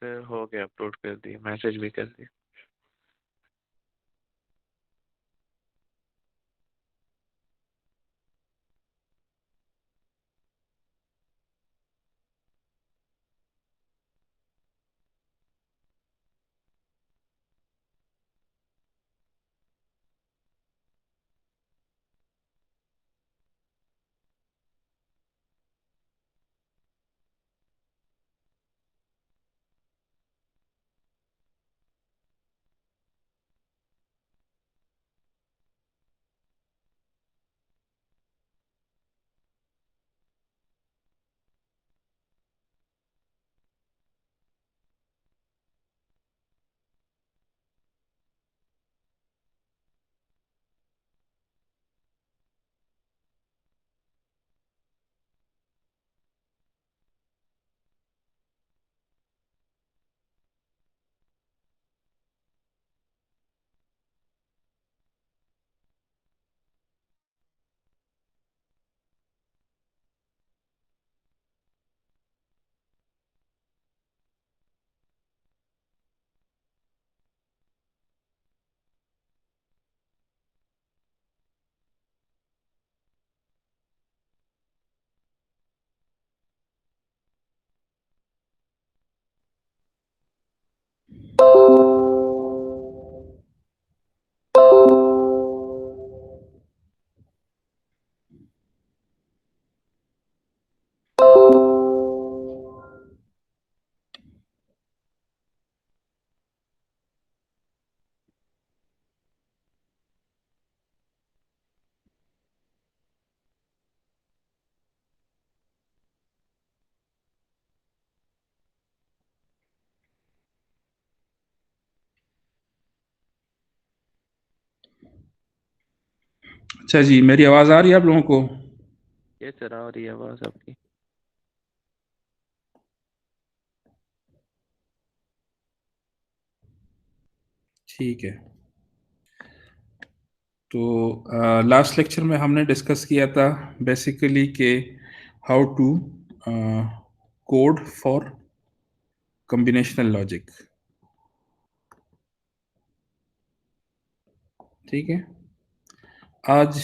पे हो गया, अपलोड कर दी, मैसेज भी कर दी। अच्छा जी, मेरी आवाज़ आ रही है आप लोगों को? ये चला रही है आवाज आपकी। ठीक है। तो लास्ट लेक्चर में हमने डिस्कस किया था बेसिकली कि how to code for combinational logic. ठीक है। आज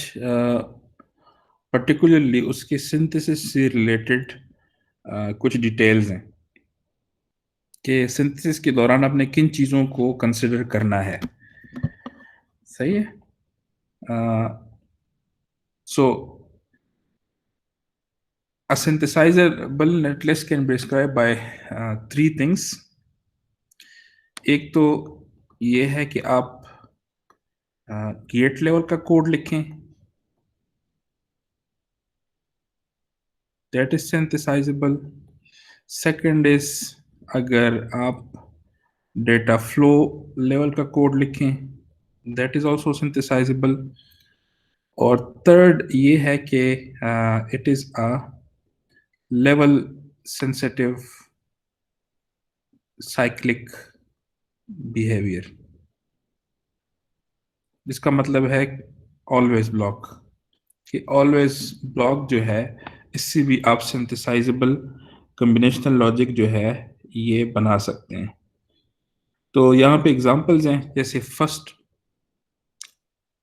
पर्टिकुलरली उसके सिंथेसिस से रिलेटेड कुछ डिटेल्स हैं कि सिंथेसिस के दौरान आपने किन चीज़ों को कंसिडर करना है। सही है। सो a synthesizable netlist can be described by three things. एक तो ये है कि आप गेट लेवल का कोड लिखें, दैट इज सिंथेसाइजेबल। सेकंड इज अगर आप डेटा फ्लो लेवल का कोड लिखें, दैट इज आल्सो सिंथेसाइजेबल। और थर्ड ये है कि it is a level sensitive cyclic behaviour, जिसका मतलब है ऑलवेज ब्लॉक। कि ऑलवेज ब्लॉक जो है, इससे भी आप सिंथेसाइजेबल कॉम्बिनेशनल लॉजिक जो है ये बना सकते हैं। तो यहाँ पे एग्जांपल्स हैं, जैसे फर्स्ट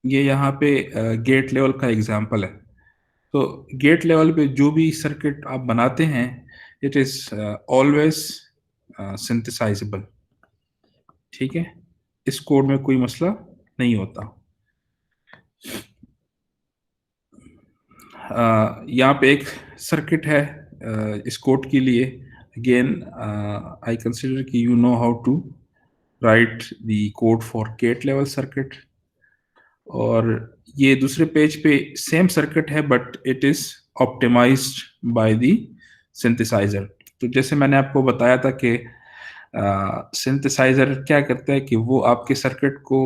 ये यहाँ पे गेट लेवल का एग्जांपल है। तो गेट लेवल पे जो भी सर्किट आप बनाते हैं, इट इज ऑलवेज सिंथेसाइजेबल। ठीक है, इस कोड में कोई मसला नहीं होता। यहाँ पे एक सर्किट है इस कोड के लिए। अगेन आई कंसिडर कि you know how to write the code for gate level circuit. और ये दूसरे पेज पे सेम सर्किट है but it is optimized by the synthesizer. तो जैसे मैंने आपको बताया था कि सिंथेसाइजर क्या करता है कि वो आपके सर्किट को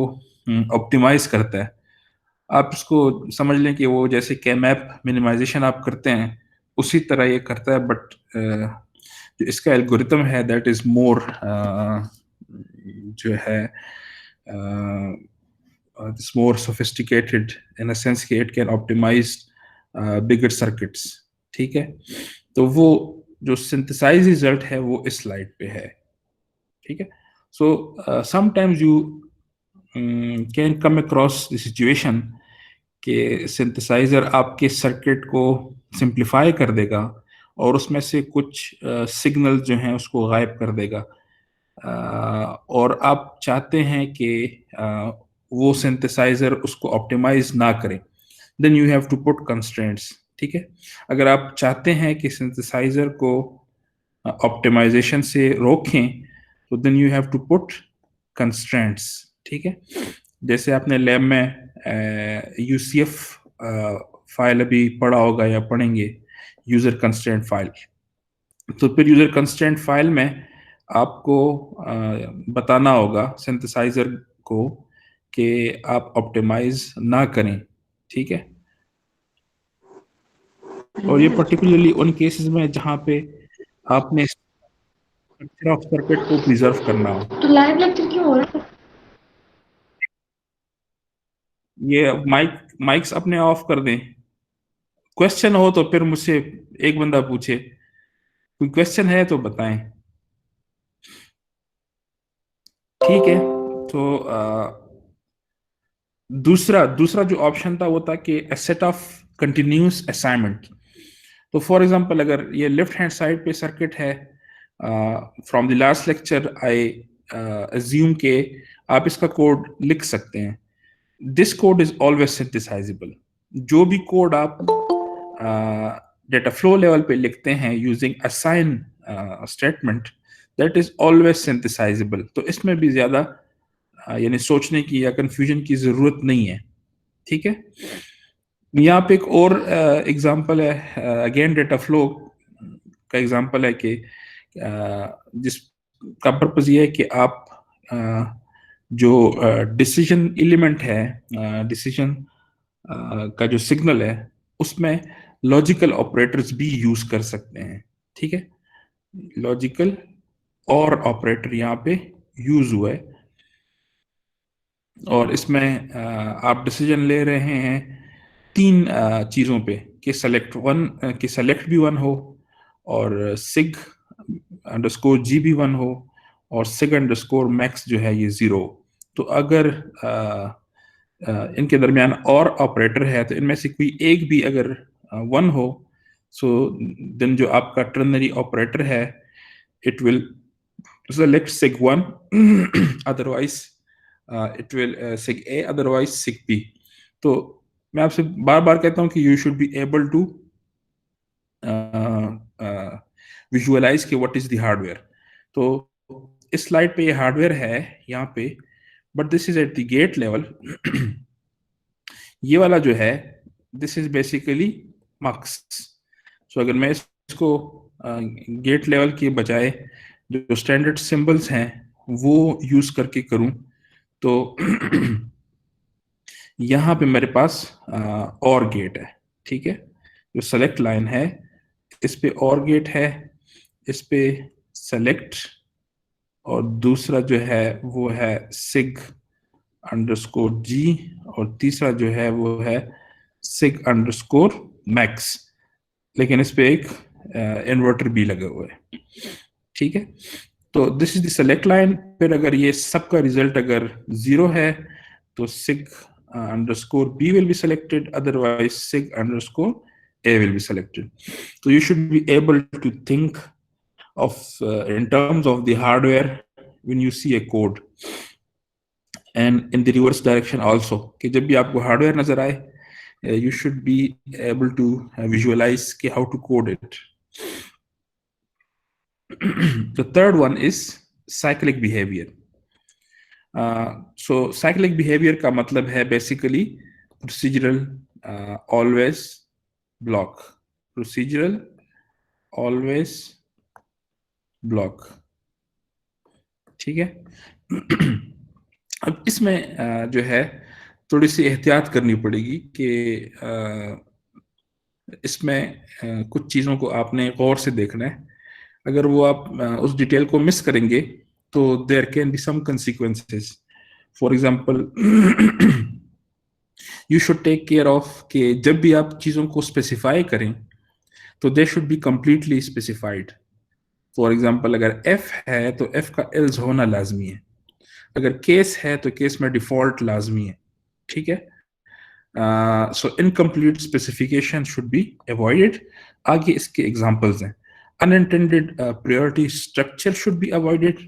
ऑप्टिमाइज करता है। आप इसको समझ लें कि वो जैसे कैमैप मिनिमाइजेशन आप करते हैं उसी तरह ये करता है, बट जो इसका एल्गोरिथम है दैट इज मोर जो है it's more sophisticated in a sense कि it can optimize bigger circuits। ठीक है, तो वो जो synthesize रिजल्ट है वो इस स्लाइड पे है। ठीक है. So sometimes you can come across the situation कि सिंथेसाइजर आपके सर्किट को सिंप्लीफाई कर देगा और उसमें से कुछ सिग्नल जो हैं उसको गायब कर देगा, और आप चाहते हैं कि वो सिंथेसाइजर उसको ऑप्टिमाइज ना करें, then you have to put constraints. ठीक है. अगर आप चाहते हैं कि सिंथेसाइजर को ऑप्टिमाइजेशन से रोकें, तो then you have to put constraints. ठीक है. जैसे आपने लैब में यूसीएफ फाइल अभी पढ़ा होगा या पढ़ेंगे, यूजर कंस्ट्रेंट फाइल. तो फिर यूजर कंस्ट्रेंट फाइल में आपको बताना होगा सिंथेसाइजर को कि आप ऑप्टिमाइज ना करें. ठीक है. और ये पर्टिकुलरली उन केसेस में जहां पे आपने स्ट्रक्चर ऑफ सर्किट को प्रिजर्व करना हो. तो लाइव लेक्चर क्यों हो रहा है? ये माइक्स अपने ऑफ कर दें. क्वेश्चन हो तो फिर मुझसे एक बंदा पूछे. कोई क्वेश्चन है तो बताएं. ठीक है. तो दूसरा जो ऑप्शन था वो था कि a set of continuous assignment. तो फॉर एग्जांपल अगर ये लेफ्ट हैंड साइड पे सर्किट है, from the last lecture I assume के आप इसका कोड लिख सकते हैं. This code is always synthesizable. जो भी कोड आप डेटा फ्लो लेवल पे लिखते हैं using assign statement, that is always synthesizable. तो इसमें भी ज्यादा यानी सोचने की या कंफ्यूजन की जरूरत नहीं है. ठीक है. यहाँ पे एक और एग्जांपल है, अगेन डेटा फ्लो का एग्जांपल है कि जिसका पर्पस ये है कि आप जो डिसीजन एलिमेंट है, डिसीजन का जो सिग्नल है, उसमें लॉजिकल ऑपरेटर्स भी यूज कर सकते हैं. ठीक है. लॉजिकल और ऑपरेटर यहाँ पे यूज हुआ है और इसमें आप डिसीजन ले रहे हैं तीन चीजों पे कि सेलेक्ट भी वन हो और सिग अंडरस्कोर जी भी वन हो और सिग अंडरस्कोर मैक्स जो है ये 0. तो अगर इनके दरमियान और ऑपरेटर है तो इनमें से कोई एक भी अगर 1 हो, सो देन जो आपका टर्नरी ऑपरेटर है it will select sig 1 otherwise it will sig a otherwise sig b. तो मैं आपसे बार बार कहता हूं कि you should be able to visualize कि व्हाट इज द हार्डवेयर. तो इस स्लाइड पे ये हार्डवेयर है यहाँ पे, but this is at the gate level. ये वाला जो है this is basically mux. So अगर मैं इसको गेट लेवल के बजाय जो स्टैंडर्ड सिंबल्स हैं वो यूज करके करूं तो यहाँ पे मेरे पास और गेट है. ठीक है. जो सेलेक्ट लाइन है इस पे और गेट है, इस पे सेलेक्ट, और दूसरा जो है वो है सिग अंडरस्कोर जी, और तीसरा जो है वो है सिग अंडरस्कोर मैक्स, लेकिन इस पे एक इन्वर्टर भी लगा हुआ है. ठीक है. तो this is the select line. फिर अगर ये सबका रिजल्ट अगर 0 है तो sig underscore b will be selected, otherwise sig underscore a will be selected. So you should be able to think of in terms of the hardware when you see a code, and in the reverse direction also कि जब भी आपको hardware नजर आए you should be able to visualize कि how to code it. The third one is cyclic behavior. So cyclic behavior का मतलब है basically procedural always block. Procedural always block. ठीक है. अब इसमें जो है थोड़ी सी एहतियात करनी पड़ेगी कि इसमें कुछ चीज़ों को आपने गौर से देखना है. अगर वो आप उस डिटेल को मिस करेंगे तो there can be some consequences. For example you should take care of कि जब भी आप चीज़ों को स्पेसिफाई करें तो they should be completely specified. For example अगर एफ है तो एफ का एल्स होना लाजमी है, अगर केस है तो केस में डिफॉल्ट लाजमी है, ठीक है। So incomplete specification should be avoided. आगे इसके एग्जांपल्स हैं। Unintended priority structure should be avoided.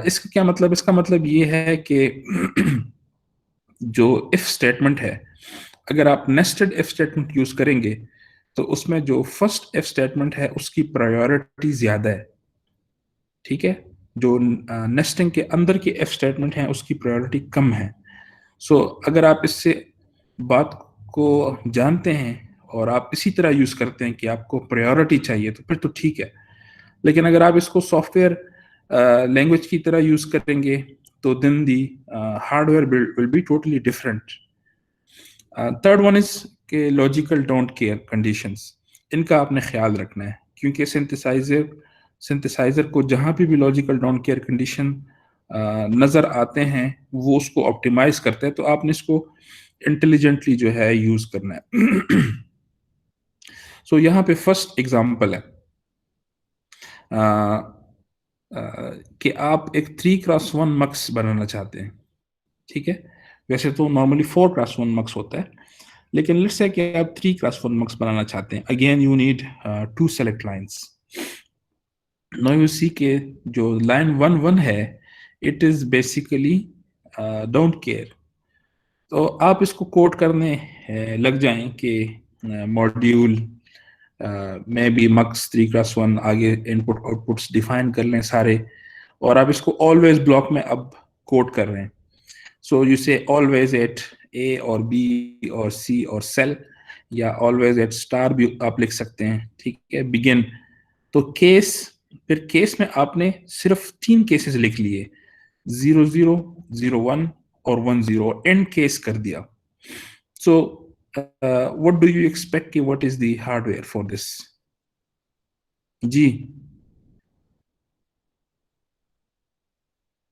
इसका क्या मतलब, इसका मतलब ये है कि जो इफ स्टेटमेंट है, अगर आप नेस्टेड इफ स्टेटमेंट यूज करेंगे तो उसमें जो फर्स्ट इफ स्टेटमेंट है उसकी प्रायोरिटी ज्यादा है, ठीक है। जो नेस्टिंग के अंदर के इफ स्टेटमेंट हैं उसकी प्रायोरिटी कम है। सो अगर आप इससे बात को जानते हैं और आप इसी तरह यूज करते हैं कि आपको प्रायोरिटी चाहिए तो फिर तो ठीक है, लेकिन अगर आप इसको सॉफ्टवेयर लैंग्वेज की तरह यूज करेंगे तो then the hardware will be totally different. Third one is के लॉजिकल डोंट केयर कंडीशंस, इनका आपने ख्याल रखना है, क्योंकि सिंथेसाइजर को जहां भी लॉजिकल डोंट केयर कंडीशन नजर आते हैं वो उसको ऑप्टिमाइज करते हैं, तो आपने इसको इंटेलिजेंटली जो है यूज करना है। सो यहाँ पे फर्स्ट एग्जांपल है कि आप एक 3x1 मक्स बनाना चाहते हैं, ठीक है। वैसे तो नॉर्मली 4x1 मक्स होता है, लेकिन लेट्स से कि आप 3x1 मक्स बनाना चाहते हैं। Again you need 2 select lines. Now you see के जो लाइन 1 है it is basically don't care. तो आप इसको कोड करने लग जाएं कि मॉड्यूल में भी मक्स 3x1 आगे इनपुट आउटपुट्स डिफाइन कर लें सारे, और आप इसको ऑलवेज ब्लॉक में अब कोड कर रहे हैं। सो यू से ऑलवेज एट ए और बी और सी और सेल, या ऑलवेज एट स्टार भी आप लिख सकते हैं, ठीक है। बिगिन तो केस, फिर केस में आपने सिर्फ 3 केसेस लिख लिए, 00, 01 और 10, एंड केस कर दिया। So what do you expect कि what is the hardware for this? जी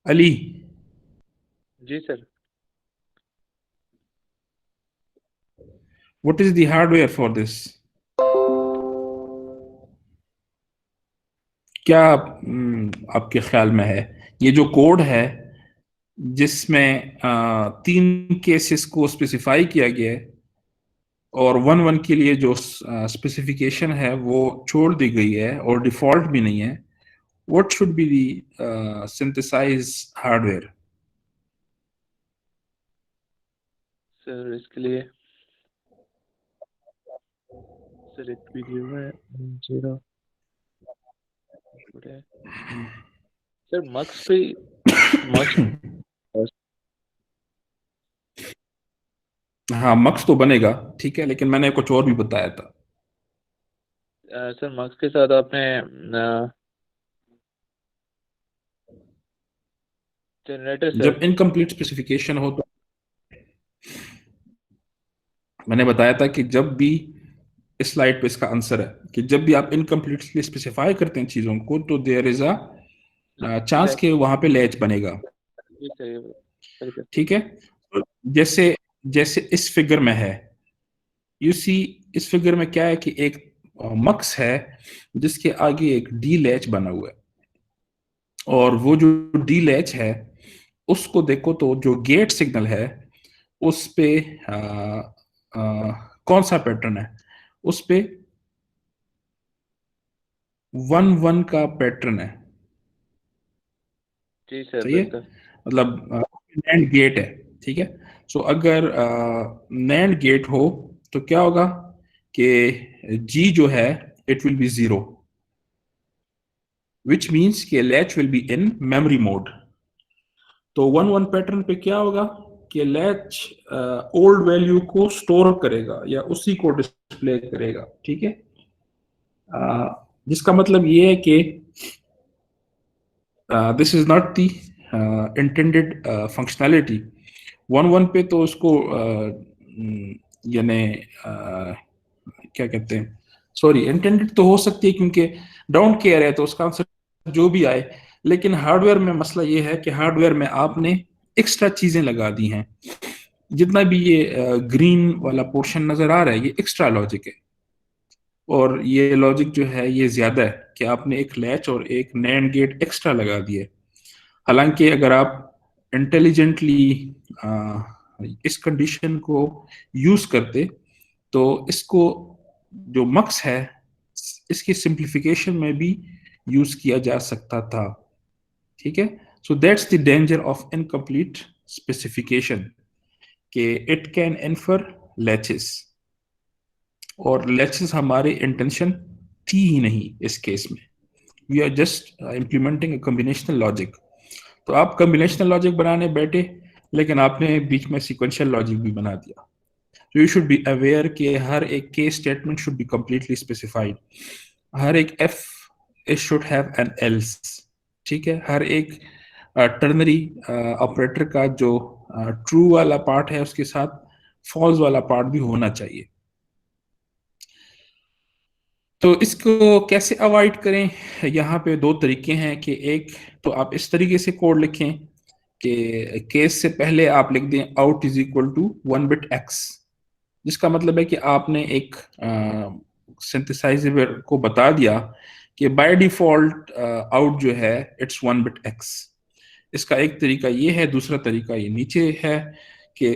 अली, जी sir. What is the hardware for this? क्या आपके ख्याल में है ये जो कोड है जिसमें 3 केसेस को स्पेसिफाई किया गया है और 1 के लिए जो स्पेसिफिकेशन है वो छोड़ दी गई है और डिफॉल्ट भी नहीं है, what should be the synthesized hardware? Sir इसके लिए सर एक वीडियो है जीरो टुडे। सर मक्स पे मक्स। हाँ मक्स तो बनेगा, ठीक है, लेकिन मैंने कुछ और भी बताया था। सर मक्स के साथ आपने जनरेटर जब सर। इनकम्प्लीट स्पेसिफिकेशन हो तो मैंने बताया था कि जब भी, इस स्लाइड पे इसका आंसर है कि जब भी आप इनकम्प्लीटली स्पेसिफाई करते हैं चीजों को तो देयर इज अ चांस के वहां पे लैच बनेगा, सर ठीक है। तो जैसे जैसे इस फिगर में है, यू सी, इस फिगर में क्या है कि एक मक्स है जिसके आगे एक डी लैच बना हुआ है, और वो जो डी लैच है उसको देखो तो जो गेट सिग्नल है उस पे कौन सा पैटर्न है, उस पे 1 1 का पैटर्न है, जी सर सही है। बिल्कुल। मतलब नैंड गेट है, ठीक है। सो अगर नैंड गेट हो तो क्या होगा कि जी जो है it will be 0, which means कि latch will be in memory mode. तो 1 1 पैटर्न पे क्या होगा कि लैच ओल्ड वैल्यू को स्टोर करेगा या उसी को डिस्प्ले करेगा, ठीक है। जिसका मतलब ये है कि this is not the intended functionality. 1 1 पे तो उसको यानी क्या कहते हैं, सॉरी, इंटेंडेड तो हो सकती है क्योंकि डोंट केयर है तो उसका आंसर जो भी आए, लेकिन हार्डवेयर में मसला ये है कि हार्डवेयर में आपने एक्स्ट्रा चीजें लगा दी हैं। जितना भी ये ग्रीन वाला पोर्शन नजर आ रहा है ये एक्स्ट्रा लॉजिक है, और ये लॉजिक जो है ये ज्यादा है कि आपने एक लैच और एक नैंड गेट एक्स्ट्रा लगा दिए। हालांकि अगर आप इंटेलिजेंटली इस कंडीशन को यूज करते तो इसको जो मक्स है इसकी सिंप्लीफिकेशन में भी यूज किया जा सकता था। ठीक है, so that's the danger of incomplete specification कि इट कैन इन्फर लैचेस, और लैचेस हमारे इंटेंशन थी ही नहीं इस केस में। We are just implementing a combinational logic. तो आप कॉम्बिनेशनल लॉजिक बनाने बैठे लेकिन आपने बीच में सीक्वेंशियल लॉजिक भी बना दिया। So you should be aware कि हर एक case statement should be completely specified। हर एक if it should have an else। ठीक है, हर एक टर्नरी ऑपरेटर का जो ट्रू वाला पार्ट है उसके साथ फॉल्स वाला पार्ट भी होना चाहिए। तो इसको कैसे अवॉइड करें? यहाँ पे दो तरीके हैं कि एक तो आप इस तरीके से कोड लिखें कि केस से पहले आप लिख दें out is equal to 1 bit x, जिसका मतलब है कि आपने एक सिंथेसाइजर को बता दिया कि बाय डिफॉल्ट आउट जो है इट्स 1 बिट x। इसका एक तरीका ये है, दूसरा तरीका ये नीचे है कि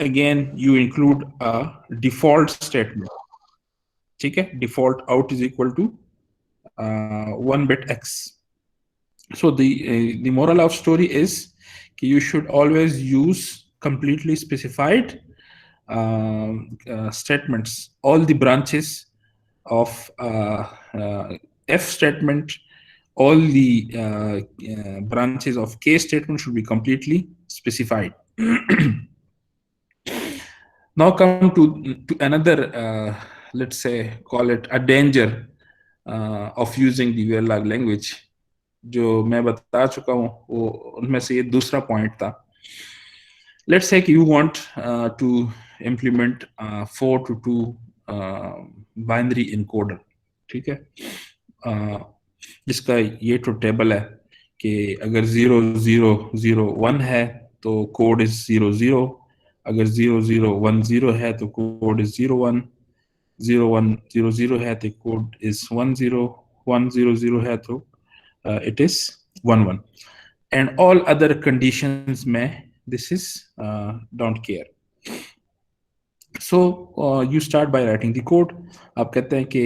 again you include a default statement. ठीक है, default out is equal to 1 bit x। So the moral of story is you should always use completely specified statements, all the branches of F statement, all the branches of K statement should be completely specified. Now come to another, let's say, call it a danger of using the Verilog language, जो मैं बता चुका हूँ वो उनमें से ये दूसरा पॉइंट था। Let's say you want to implement 4 to 2 binary encoder। ठीक है, जिसका ये तो टेबल है कि अगर 0001 है तो कोड इज 00, अगर 0010 है तो कोड इज 01, 0100 है तो कोड इज 10, 100 है तो it is 11, and all other conditions में this is don't care। So you start by writing the code। आप कहते हैं कि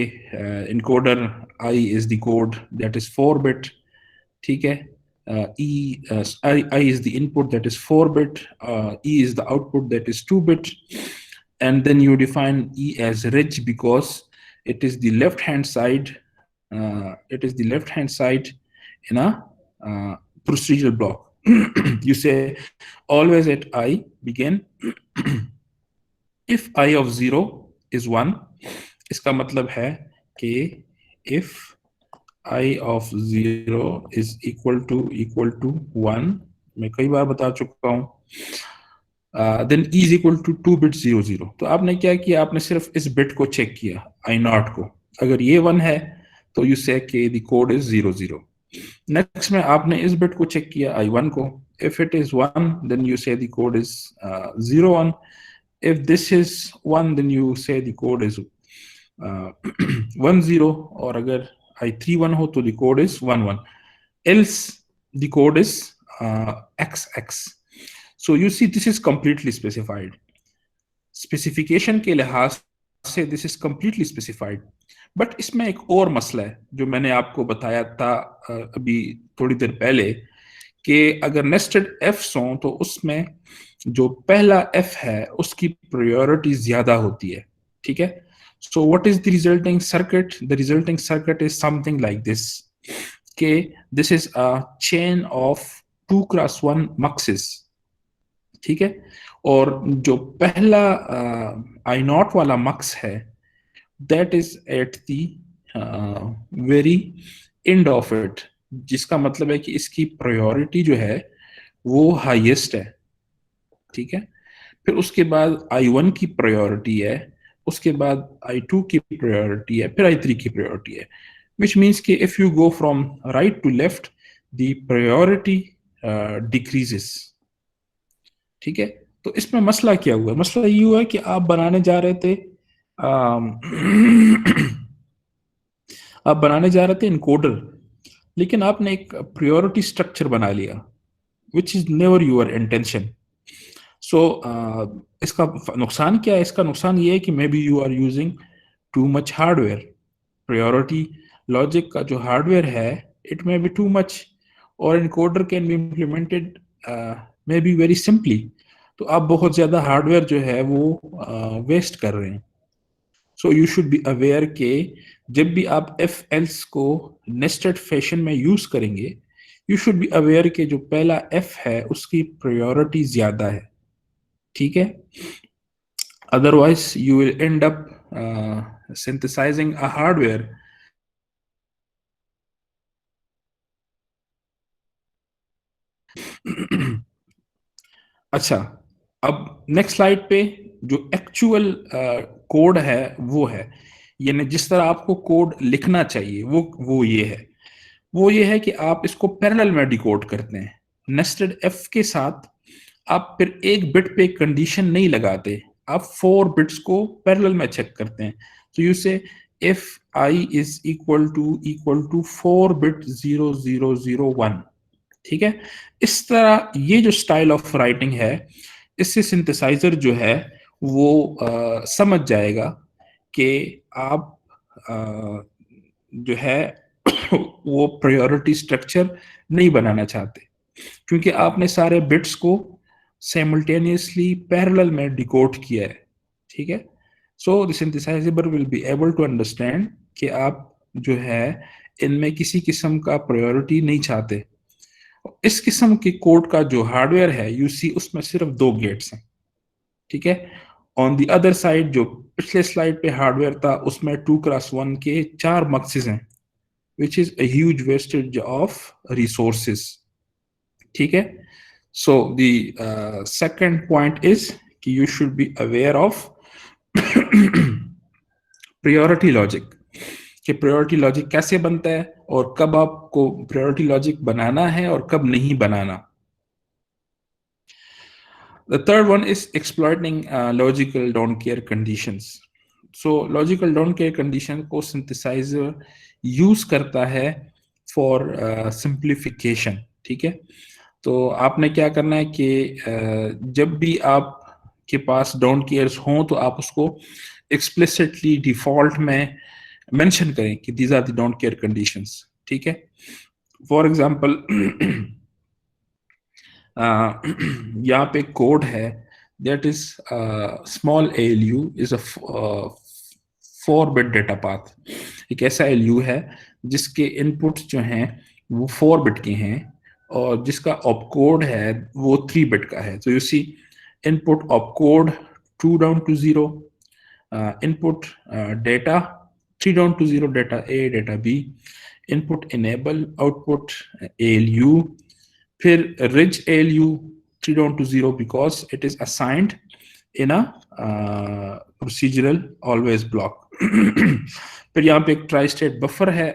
encoder I is the code that is 4 bit। ठीक है, I is the input that is 4 bit, E is the output that is 2 bit, and then you define E as rich because it is the left hand side, in a procedural block। You say always at I begin if I of 0 is 1। इसका मतलब है कि if I of 0 is equal to 1, मैं कई बार बता चुका हूं, then E is equal to 2 bit 00। तो आपने क्या किया, आपने सिर्फ इस बिट को चेक किया I नॉट को, अगर ये 1 है तो यू से कि द कोड इज 00। नेक्स्ट में आपने इस बिट को चेक किया I1 को, if it is 1 then you say the code is 01, if this is 1 then you say the code is 10, और अगर I31 हो तो the code is 11, else the code is XX। so you see this is completely specified। Specification के लिहाज से this is completely specified. But इसमें एक और मसला है जो मैंने आपको बताया था अभी थोड़ी देर पहले कि अगर नेस्टेड एफ्स हों तो उसमें जो पहला एफ है उसकी प्रायोरिटी ज्यादा होती है। ठीक है, so what is the resulting circuit? The resulting circuit is something like this के this is a chain of 2x1 muxes. ठीक है, और जो पहला आई नॉट वाला मक्स है that is at the very end of it, जिसका मतलब है कि इसकी प्रायोरिटी जो है वो हाईएस्ट है। ठीक है, फिर उसके बाद I1 की प्रायोरिटी है, उसके बाद I2 की प्रायोरिटी है, फिर I3 की प्रायोरिटी है, which means कि if you go from right to left the priority decreases। ठीक है, तो इसमें मसला क्या हुआ? मसला ये हुआ कि आप बनाने जा रहे थे आप बनाने जा रहे थे इनकोडर, लेकिन आपने एक प्रायोरिटी स्ट्रक्चर बना लिया which is never your intention. So इसका नुकसान क्या है? इसका नुकसान ये है कि maybe you are using too much hardware. Priority logic का जो हार्डवेयर है it may be too much, और encoder can be implemented maybe very simply. तो आप बहुत ज़्यादा हार्डवेयर जो है वो वेस्ट कर रहे हैं। So you should be aware के जब भी आप एफ एल्स को नेस्टेड फैशन में यूज करेंगे, यू शुड बी अवेयर के जो पहला एफ है उसकी प्रायोरिटी ज्यादा है, ठीक है? Otherwise you will and up synthesizing a hardware अच्छा, अब नेक्स्ट स्लाइड पे जो एक्चुअल कोड है वो है, यानी जिस तरह आपको कोड लिखना चाहिए वो ये है कि आप इसको पैरेलल में डिकोड करते हैं। नेस्टेड एफ के साथ आप फिर एक बिट पे कंडीशन नहीं लगाते, आप 4 बिट्स को पैरेलल में चेक करते हैं। तो you say if I is equal to 4 bit 0001, ठीक है? इस तरह ये जो स्टाइल ऑफ राइटिंग है, इससे सिंथेसाइजर जो है वो समझ जाएगा कि आप जो है वो प्रायोरिटी स्ट्रक्चर नहीं बनाना चाहते, क्योंकि आपने सारे बिट्स को साइमल्टेनियसली पैरेलल में डिकोड किया है, ठीक है? So the synthesizer will be able to understand कि आप जो है इनमें किसी किस्म का प्रायोरिटी नहीं चाहते। इस किस्म के कोड का जो हार्डवेयर है यू सी उसमें सिर्फ 2 गेट्स हैं, ठीक है? ऑन द अदर साइड जो पिछले स्लाइड पे हार्डवेयर था उसमें 2x1 के 4 मक्सेस हैं, which is a huge wastage of resources, ठीक है? So the second point is कि you should be aware of priority logic, कि प्रायोरिटी लॉजिक कैसे बनता है और कब आपको प्रायोरिटी लॉजिक बनाना है और कब नहीं बनाना। The third one is exploiting logical don't care conditions. So logical don't care condition को synthesizer use करता है for simplification, ठीक है? तो आपने क्या करना है कि जब भी आप के पास डोंट केयर्स हों तो आप उसको explicitly डिफॉल्ट में मेंशन करें कि these are the don't care conditions, ठीक है? फॉर एग्जाम्पल यहाँ पे कोड है that is small ALU is a 4 bit data path. एक ऐसा ALU है जिसके इनपुट्स जो हैं वो 4 बिट के हैं और जिसका ऑपकोड है वो 3 बिट का है। तो you see input opcode 2 down to 0, input data 3 down to 0, data A data B, input enable output ALU, फिर rich ALU 3 down to 0 because it is assigned in a procedural always block। फिर यहाँ पे एक tri state buffer है,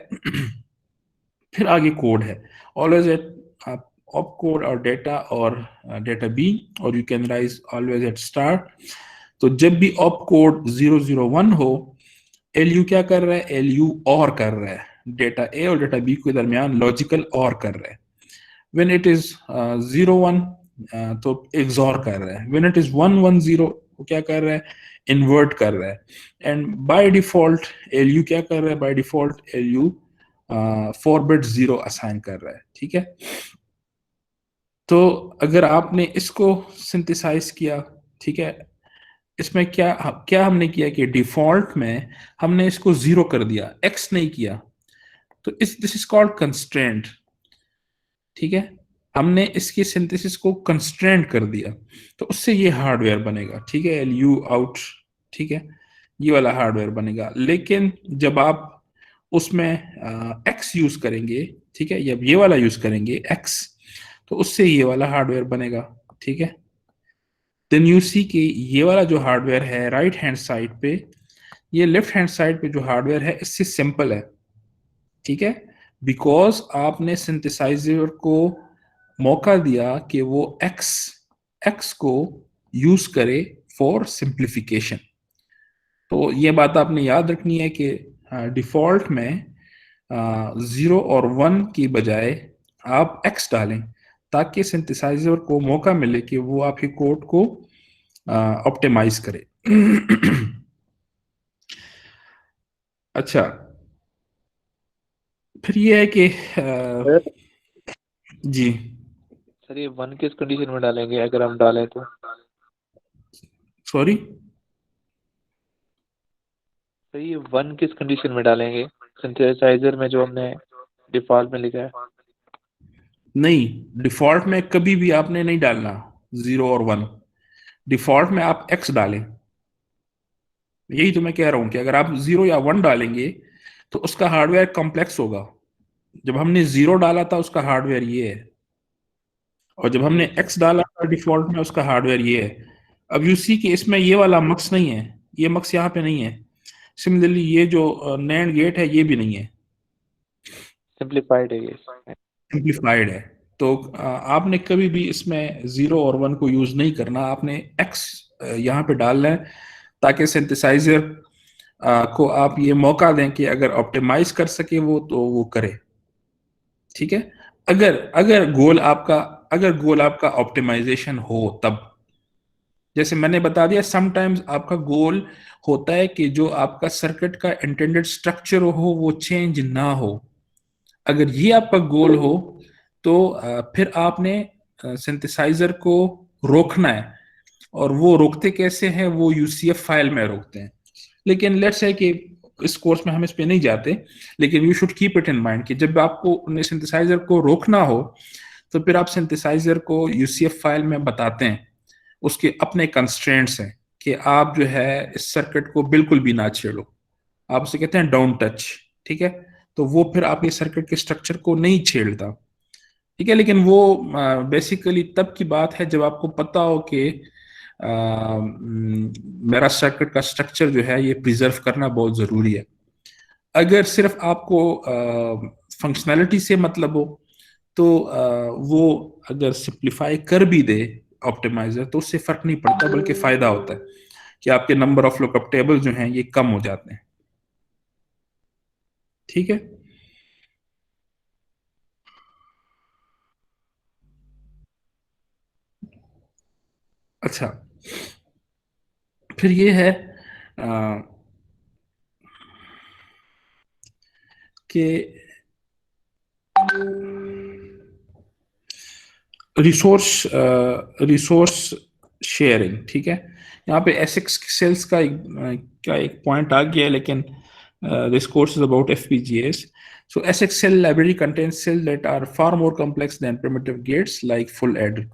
फिर आगे code है always at op code और डेटा बी, और you can rise always at star. तो जब भी ऑप कोड 001 हो, एलयू क्या कर रहा है? एलयू और कर रहा है, डेटा ए और डेटा बी के दरमियान लॉजिकल और कर रहा है। when it is 01 तो XOR कर रहा है, when it is 110 वो क्या कर रहा है? इन्वर्ट कर रहा है। एंड बाय डिफॉल्ट LU क्या कर रहा है? By default LU 4 bit 0 assign कर रहा है, ठीक है? तो अगर आपने इसको सिंथेसाइज किया, ठीक है, इसमें क्या क्या हमने किया कि डिफॉल्ट में हमने इसको 0 कर दिया, X नहीं किया, तो दिस इज कॉल्ड कंस्ट्रेंट, ठीक है? हमने इसकी सिंथेसिस को कंस्ट्रेंट कर दिया, तो उससे ये हार्डवेयर बनेगा, ठीक है? LU आउट, ठीक है, ये वाला हार्डवेयर बनेगा। लेकिन जब आप उसमें X यूज करेंगे, ठीक है, जब ये वाला यूज करेंगे X, तो उससे ये वाला हार्डवेयर बनेगा, ठीक है? देन यू सी कि ये वाला जो हार्डवेयर है राइट हैंड साइड पे, ये लेफ्ट हैंड साइड पे जो हार्डवेयर है इससे सिंपल है, ठीक है? बिकॉज आपने सिंथेसाइजर को मौका दिया कि वो एक्स को यूज करे फॉर सिंप्लीफिकेशन। तो ये बात आपने याद रखनी है कि डिफॉल्ट में 0 और 1 की बजाय आप x डालें, ताकि सिंथेसाइजर को मौका मिले कि वो आपके कोड को ऑप्टिमाइज करे। अच्छा, फिर ये है कि सर जी सर ये 1 किस कंडीशन में डालेंगे अगर हम डालें तो? सॉरी, सर ये 1 किस कंडीशन में डालेंगे सिंथेसाइजर में जो हमने डिफॉल्ट में लिखा है? नहीं, डिफॉल्ट में कभी भी आपने नहीं डालना 0 और 1। डिफॉल्ट में आप x डालें। यही तो मैं कह रहा हूं कि अगर आप 0 या 1 डालेंगे तो उसका हार्डवेयर कॉम्प्लेक्स होगा। जब हमने 0 डाला था उसका हार्डवेयर ये है, और जब हमने ठीक है। x डाला था डिफॉल्ट में उसका हार्डवेयर ये है। अब यू सी कि इसमें ये वाला मक्स नहीं है, ये मक्स यहाँ पे नहीं है। सिमिलरली ये जो नैंड गेट है ये भी नहीं है, सिंप्लीफाइड है ये। सिंप्लीफाइड है। तो आपने कभी भी इसमें 0 और 1 को यूज नहीं करना, आपने x यहाँ पे डालना है, ताकि सिंथेसाइजर को आप ये मौका दें कि अगर ऑप्टिमाइज कर सके वो तो वो करे। ठीक है, अगर अगर गोल आपका ऑप्टिमाइजेशन हो तब, जैसे मैंने बता दिया, समटाइम्स आपका गोल होता है कि जो आपका सर्किट का इंटेंडेड स्ट्रक्चर हो वो चेंज ना हो। अगर ये आपका गोल हो तो फिर आपने सिंथेसाइजर को रोकना है, और वो रोकते कैसे हैं, वो यूसीएफ फाइल में रोकते हैं। लेकिन लेट्स है कि इस कोर्स में हम इस पे नहीं जाते, लेकिन you should keep it in mind कि जब आपको सिंथेसाइजर को रोकना हो तो फिर आप सिंथेसाइजर को यूसीएफ फाइल में बताते हैं, उसके अपने कंस्ट्रेंट्स हैं कि आप जो है इस सर्किट को बिल्कुल भी ना छेड़ो, आप उसे कहते हैं डाउन टच। ठीक है, तो वो फिर आपके सर्किट के स्ट्रक्चर को नहीं छेड़ता। ठीक है, लेकिन वो बेसिकली तब की बात है जब आपको पता हो कि मेरा सर्किट का स्ट्रक्चर जो है ये प्रिजर्व करना बहुत जरूरी है। अगर सिर्फ आपको फंक्शनैलिटी से मतलब हो तो वो अगर सिंप्लीफाई कर भी दे ऑप्टिमाइजर तो उससे फर्क नहीं पड़ता, बल्कि फायदा होता है कि आपके नंबर ऑफ लुकअप टेबल जो हैं ये कम हो जाते हैं। ठीक है, अच्छा, फिर ये है कि रिसोर्स रिसोर्स शेयरिंग। ठीक है, यहाँ पे एसिक्स सेल्स का एक पॉइंट आ गया है, लेकिन this course is about FPGAs. So ASICs cell library contains cell that are far more complex than primitive gates like full adder.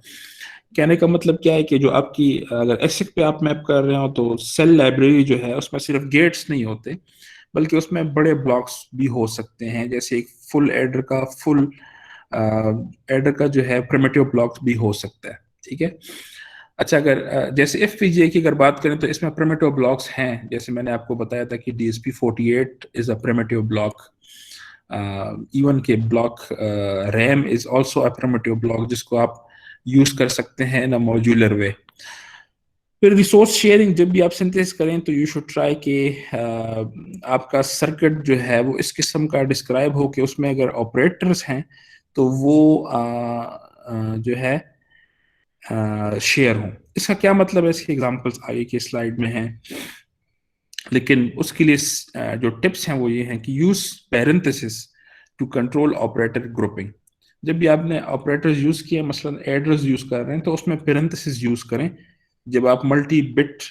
कहने का मतलब क्या है कि जो आपकी अगर एसिक पे आप मैप कर रहे हो तो सेल लाइब्रेरी जो है उसमें सिर्फ गेट्स नहीं होते, बल्कि उसमें बड़े ब्लॉक्स भी हो सकते हैं, जैसे एक फुल एडर का जो है प्रिमिटिव ब्लॉक्स भी हो सकता है। ठीक है, अच्छा, अगर जैसे एफपीजीए की अगर बात करें तो इसमें प्रिमिटिव ब्लॉक्स हैं, जैसे मैंने आपको बताया था कि DSP48 is a primitive block. Even के block RAM is also a primitive block जिसको आप यूज कर सकते हैं इन अ मॉड्यूलर वे। फिर रिसोर्स शेयरिंग, जब भी आप सिंथेसिस करें तो यू शुड ट्राई कि आपका सर्किट जो है वो इस किस्म का डिस्क्राइब हो कि उसमें अगर ऑपरेटर्स हैं तो वो जो है शेयर हों। इसका क्या मतलब है, इसके एग्जांपल्स आगे की स्लाइड में हैं, लेकिन उसके लिए जो टिप्स हैं वो ये हैं कि use parenthesis to control operator grouping. जब भी आपने ऑपरेटर्स यूज किए, मसलन एड्रेस यूज कर रहे हैं, तो उसमें पैरेंथेसिस यूज करें जब आप मल्टी बिट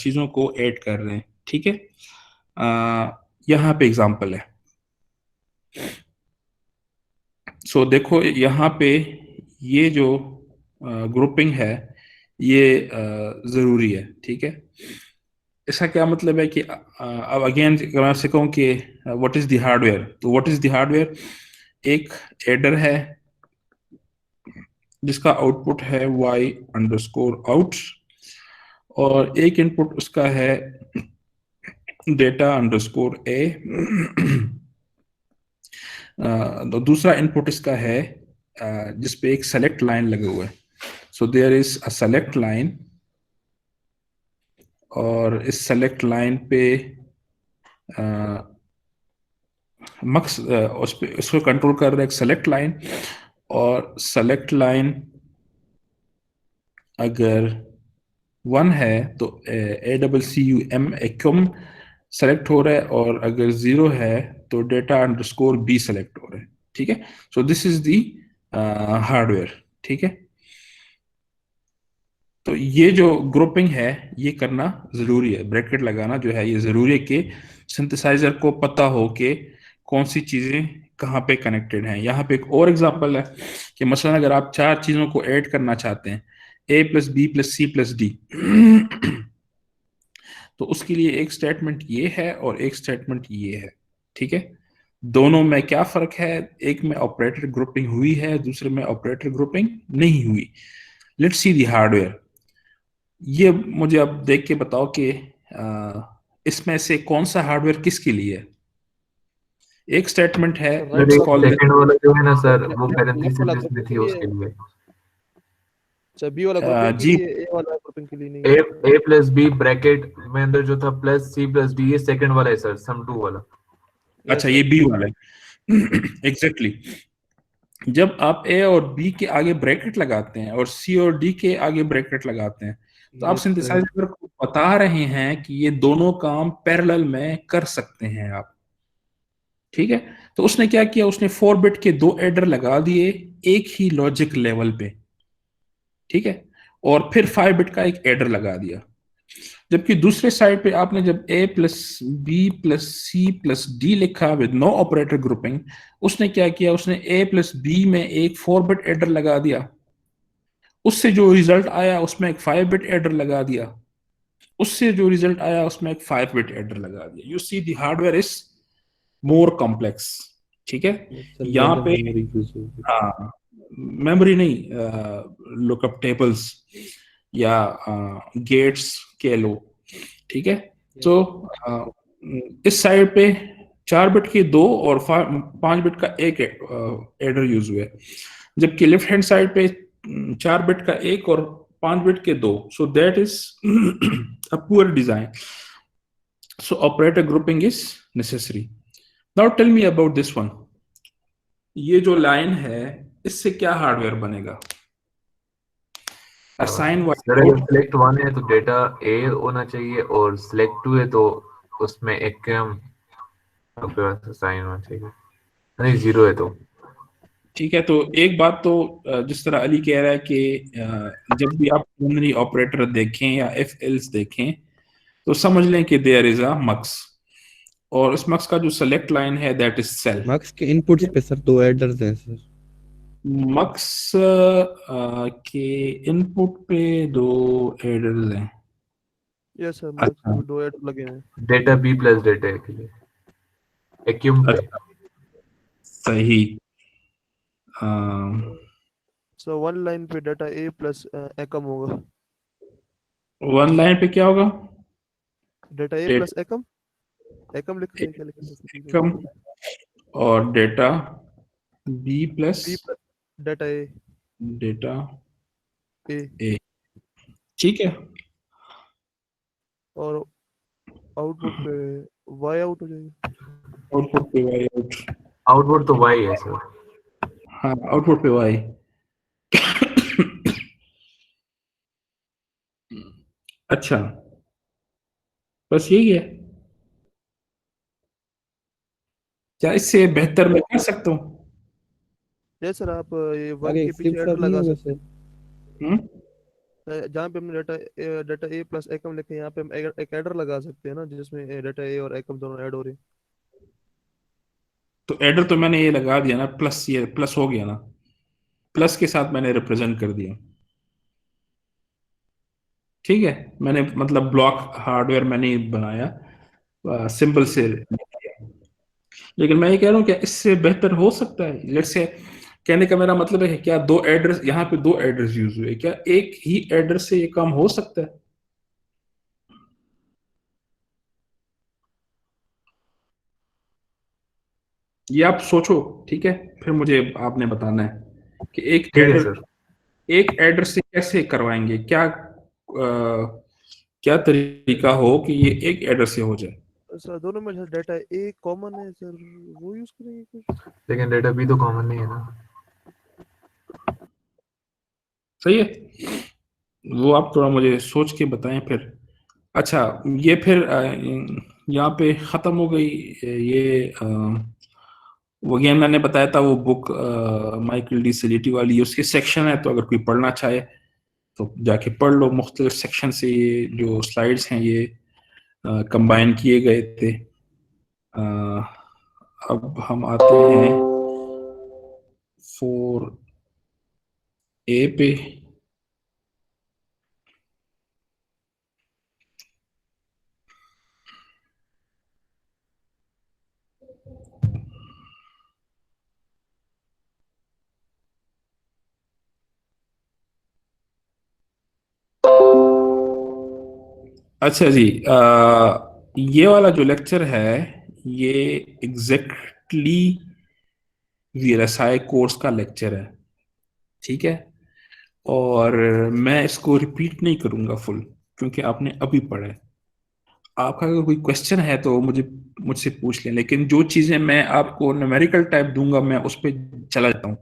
चीजों को ऐड कर रहे हैं। ठीक है, यहाँ पे एग्जांपल है। सो देखो यहाँ पे ये जो ग्रुपिंग है ये जरूरी है। ठीक है, इसका क्या मतलब है कि अब अगेन अगर मैं आपसे कहूँ कि व्हाट इज द हार्डवेयर, तो व्हाट इज द हार्डवेयर, एक एडर है जिसका आउटपुट है y_out, और एक इनपुट उसका है data_a। तो दूसरा इनपुट इसका है जिसपे एक सेलेक्ट लाइन लगे हुए है। So there is a select line और इस सेलेक्ट लाइन पे मक्स उस पे इसको कंट्रोल कर रहा है एक सेलेक्ट लाइन, और सेलेक्ट लाइन अगर 1 है तो ACCUM एक्यूम सेलेक्ट हो रहा है, और अगर 0 है तो डेटा अंडरस्कोर बी सेलेक्ट हो रहा है। ठीक है, so this is the hardware. ठीक है, तो ये जो ग्रुपिंग है ये करना जरूरी है, ब्रैकेट लगाना जो है ये जरूरी है कि सिंथेसाइजर को पता हो कि कौन सी चीजें कहाँ पे कनेक्टेड हैं। यहाँ पे एक और एग्जांपल है कि मसलन अगर आप 4 चीजों को ऐड करना चाहते हैं, A+B+C+D, तो उसके लिए एक स्टेटमेंट ये है और एक स्टेटमेंट ये है। ठीक है, दोनों में क्या फर्क है? एक में ऑपरेटर ग्रुपिंग हुई है, दूसरे में ऑपरेटर ग्रुपिंग नहीं हुई। Let's see the hardware. ये मुझे अब देख के बताओ कि इसमें से कौन सा हार्डवेयर किसके लिए है। एक स्टेटमेंट है, sir let's write call second वाला जो है ना सर, वो लेफ्ट वाला पैरेंथेसिस में थी उसके लिए। अच्छा बी वाला ग्रुपिंग के जी लिए, ए वाला ग्रुपिंग के लिए नहीं है। A प्लस बी ब्रैकेट में अंदर जो था प्लस C प्लस D, ये सेकंड वाला है सर, सम 2 वाला। यस अच्छा, सर। ये बी वाला है। एग्जैक्टली जब आप ए और बी के आगे ब्रैकेट लगाते हैं और सी और डी के आगे ब्रैकेट लगाते हैं, तो आप यस सर। सिंथेसाइजर को बता रहे हैं कि ये दोनों काम पैरेलल में कर सकते हैं आप। ठीक है, तो उसने क्या किया, उसने 4 बिट के 2 एडर लगा दिए एक ही लॉजिक लेवल पे। ठीक है, और फिर 5 बिट का एक एडर लगा दिया। जबकि दूसरे साइड पे आपने जब A+B+C+D लिखा विद नो ऑपरेटर ग्रुपिंग, उसने क्या किया, उसने A+B में एक 4 बिट एडर लगा दिया, उससे जो रिजल्ट आया उसमें एक 5 बिट एडर लगा दिया, उससे जो रिजल्ट आया उसमें एक 5 बिट एडर लगा दिया। You see the hardware is more complex. ठीक है, सर यहाँ ज्यादा पे मेमोरी यूज होगी। हाँ, मेमोरी नहीं, लुकअप टेबल्स या गेट्स के लो। ठीक है, तो इस साइड पे 4 बिट के 2 और 5 बिट का एक एडर यूज हुआ है, जबकि लेफ्ट हैंड साइड पे 4 बिट का एक और 5 बिट के 2। So that is a poor design, so operator grouping is necessary. Now tell me about this one. ये जो लाइन है इससे क्या हार्डवेयर बनेगा? असाइन सर अगर सिलेक्ट 1 है तो डेटा A होना चाहिए, और सिलेक्ट 2 है तो उसमें एकम साइन होना चाहिए, नहीं 0 है तो। ठीक है, तो एक बात तो जिस तरह अली कह रहा है कि जब भी आप बाइनरी ऑपरेटर देखें या इफ एल्स देखें तो समझ लें कि देयर इज अ मक्स, और इस मक्स का जो सेलेक्ट लाइन है दैट इज सेल। मक्स के इनपुट्स पे सर 2 एडर्स हैं सर। मक्स के इनपुट पे 2 एडर्स हैं। यस सर, अच्छा, 2 एड लगे हैं। डेटा B प्लस डेटा के लिए एक्यूम पे। अच्छा, सही। सो वन लाइन पे डाटा ए प्लस एकम होगा। वन लाइन पे क्या होगा? डाटा ए प्लस एकम, एकम लिख रहे हैं क्या लिख कम, और data B plus B plus data A data A, A. ठीक है, और आउटपुट पे वाई आउट हो जाएगा। आउटपुट पे वाई आउट। आउटपुट तो Y है सर। हाँ, आउटपुट पे वाई। अच्छा, बस यही है? क्या इससे बेहतर मैं कर सकता हूँ? यस सर, आप ये वन आगे के एक पीछे सिर्फ एडर नहीं लगा होगा सकते सर। हम्म? हैं। जहाँ पे हमने डाटा ए प्लस एकम लिखे, यहाँ पे हम एक एडर लगा सकते हैं ना, जिसमें डाटा ए और एकम दोनों ऐड हो रहे हैं। तो एडर तो मैंने ये लगा दिया ना, प्लस, ये प्लस हो गया ना, प्लस के साथ मैंने रिप्रेजेंट कर दिया। ठीक है, मैंने मतलब ब्लॉक हार्डवेयर मैंने बनाया, सिंबल से। लेकिन मैं ये कह रहा हूँ क्या इससे बेहतर हो सकता है? लेट्स से, कहने का मेरा मतलब है क्या 2 एड्रेस, यहाँ पे 2 एड्रेस यूज हुए, क्या एक ही एड्रेस से ये काम हो सकता है? ये आप सोचो। ठीक है, फिर मुझे आपने बताना है कि ठीक है सर। एक एड्रेस से कैसे करवाएंगे, क्या क्या तरीका हो कि ये एक एडर से हो जाए? सर दोनों में सर डाटा ए कॉमन है सर, वो यूज करेंगे कुछ। लेकिन डेटा बी तो कॉमन नहीं है ना। सही है, वो आप थोड़ा मुझे सोच के बताएं फिर। अच्छा, ये फिर यहाँ पे खत्म हो गई ये वो गेम मैंने बताया था, वो बुक माइकल डी सेलेटी वाली, उसके सेक्शन है, तो अगर कोई पढ़ना चाहे तो जाके पढ़ लो। मुख्तलिफ सेक्शन से ये जो स्लाइड्स हैं ये कंबाइन किए गए थे। अ, अब हम आते हैं 4A पे। अच्छा जी, ये वाला जो लेक्चर है ये एग्जैक्टली वीएलएसआई कोर्स का लेक्चर है, ठीक है। और मैं इसको रिपीट नहीं करूंगा फुल, क्योंकि आपने अभी पढ़ा है। आपका अगर कोई क्वेश्चन है तो मुझसे पूछ लें, लेकिन जो चीजें मैं आपको न्यूमेरिकल टाइप दूंगा मैं उस पर चला जाता हूँ।